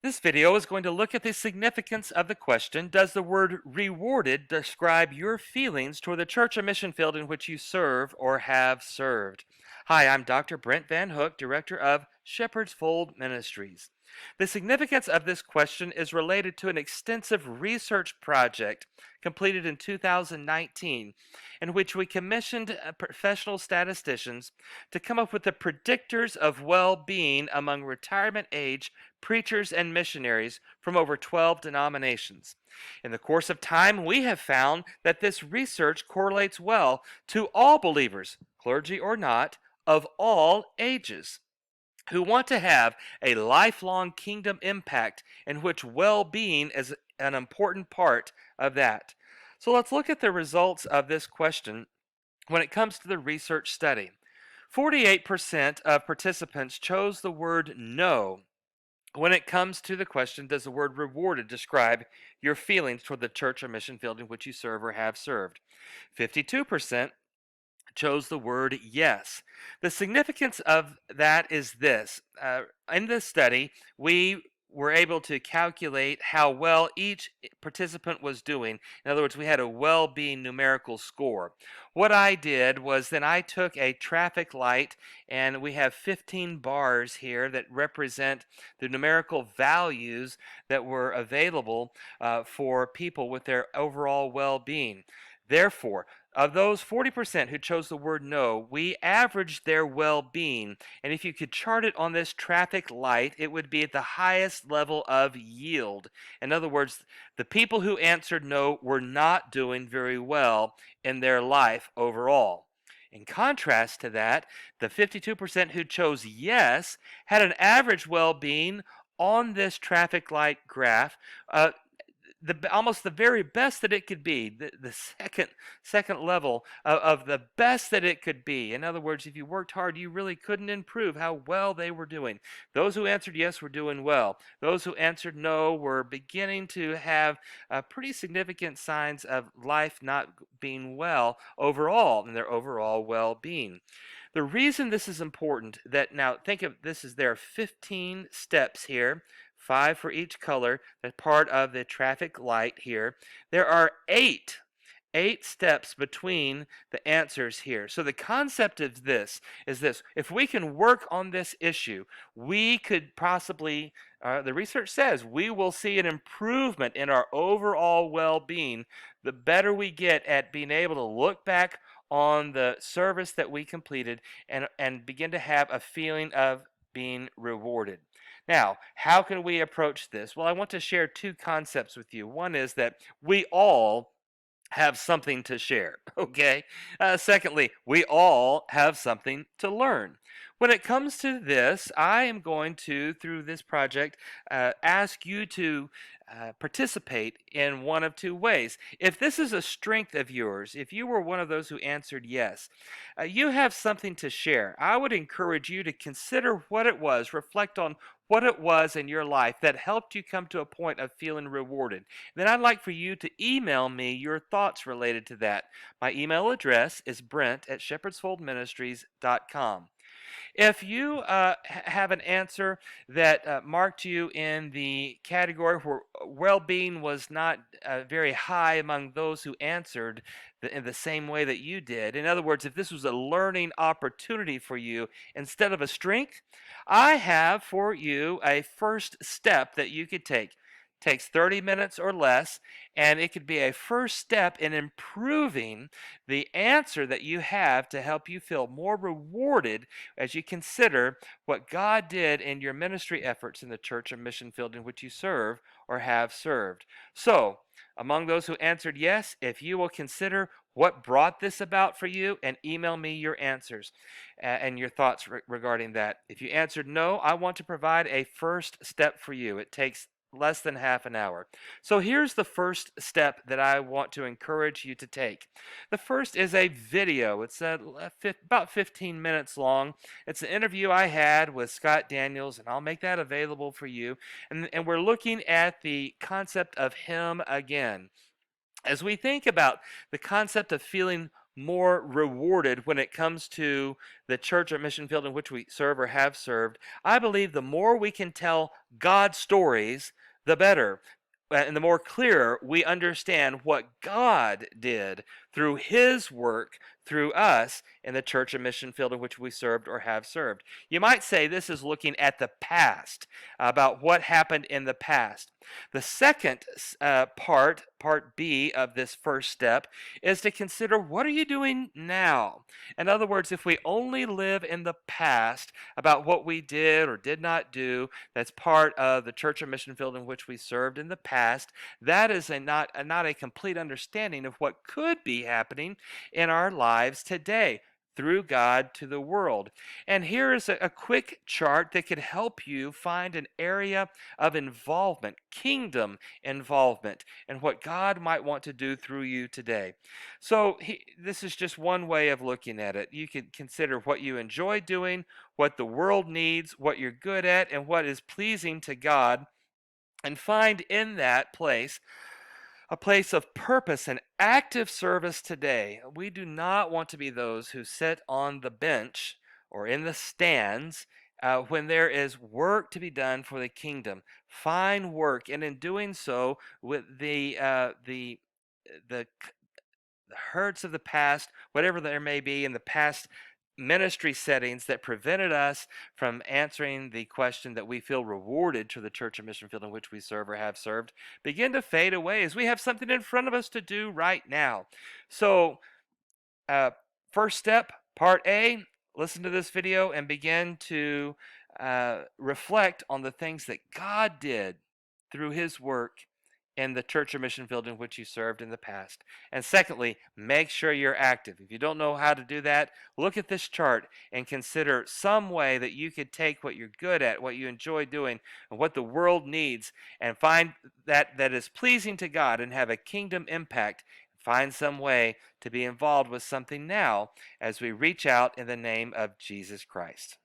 This video is going to look at the significance of the question, does the word rewarded describe your feelings toward the church or mission field in which you serve or have served? Hi, I'm Dr. Brent Van Hook, Director of Shepherd's Fold Ministries. The significance of this question is related to an extensive research project completed in 2019 in which we commissioned professional statisticians to come up with the predictors of well-being among retirement age preachers and missionaries from over 12 denominations. In the course of time, we have found that this research correlates well to all believers, clergy or not, of all ages, who want to have a lifelong kingdom impact in which well being is an important part of that. So let's look at the results of this question when it comes to the research study. 48% of participants chose the word no when it comes to the question, does the word rewarded describe your feelings toward the church or mission field in which you serve or have served? 52% chose the word yes. The significance of that is this. In this study, we were able to calculate how well each participant was doing. In other words, we had a well-being numerical score. What I did was then I took a traffic light, and we have 15 bars here that represent the numerical values that were available for people with their overall well-being. Therefore, of those 40% who chose the word no, we averaged their well-being. And if you could chart it on this traffic light, it would be at the highest level of yield. In other words, the people who answered no were not doing very well in their life overall. In contrast to that, the 52% who chose yes had an average well-being on this traffic light graph almost the very best that it could be, the second level of the best that it could be. In other words, if you worked hard, you really couldn't improve how well they were doing. Those who answered yes were doing well. Those who answered no were beginning to have pretty significant signs of life not being well overall in their overall well-being. The reason this is important, that now think of this, as there are 15 steps here, 5 for each color, that's part of the traffic light here. There are eight steps between the answers here. So the concept of this is this: if we can work on this issue, we could possibly, the research says, we will see an improvement in our overall well-being the better we get at being able to look back on the service that we completed and begin to have a feeling of being rewarded. Now, how can we approach this? Well, I want to share two concepts with you. One is that we all have something to share, okay? Secondly, we all have something to learn. When it comes to this, I am going to, through this project, ask you to participate in one of two ways. If this is a strength of yours, if you were one of those who answered yes, you have something to share. I would encourage you to consider what it was, reflect on what it was in your life that helped you come to a point of feeling rewarded. Then I'd like for you to email me your thoughts related to that. My email address is brent@shepherdsfoldministries.com. If you have an answer that marked you in the category where well-being was not very high among those who answered in the same way that you did, in other words, if this was a learning opportunity for you instead of a strength, I have for you a first step that you could take. Takes 30 minutes or less, and it could be a first step in improving the answer that you have to help you feel more rewarded as you consider what God did in your ministry efforts in the church or mission field in which you serve or have served. So, among those who answered yes, if you will consider what brought this about for you and email me your answers and your thoughts regarding that. If you answered no, I want to provide a first step for you. It takes less than half an hour. So here's the first step that I want to encourage you to take. The first is a video. It's about 15 minutes long. It's an interview I had with Scott Daniels, and I'll make that available for you. And we're looking at the concept of Him again. As we think about the concept of feeling more rewarded when it comes to the church or mission field in which we serve or have served. I believe the more we can tell God stories, the better. And the more clear we understand what God did through his work through us in the church and mission field in which we served or have served. You might say this is looking at the past, about what happened in the past. The second part B of this first step, is to consider, what are you doing now? In other words, if we only live in the past about what we did or did not do, that's part of the church or mission field in which we served in the past, that is not a complete understanding of what could be happening in our lives today through God to the world. And here is a quick chart that could help you find an area of involvement, kingdom involvement, and what God might want to do through you today. So this is just one way of looking at it. You could consider what you enjoy doing, what the world needs, what you're good at, and what is pleasing to God, and find in that place a place of purpose and active service today. We do not want to be those who sit on the bench or in the stands when there is work to be done for the kingdom. Find work, and in doing so, with the hurts of the past, whatever there may be in the past ministry settings that prevented us from answering the question that we feel rewarded to the church and mission field in which we serve or have served, begin to fade away as we have something in front of us to do right now. So, first step, part A, listen to this video and begin to reflect on the things that God did through his work in the church or mission field in which you served in the past. And secondly, make sure you're active. If you don't know how to do that, look at this chart and consider some way that you could take what you're good at, what you enjoy doing, and what the world needs, and find that is pleasing to God and have a kingdom impact. Find some way to be involved with something now as we reach out in the name of Jesus Christ.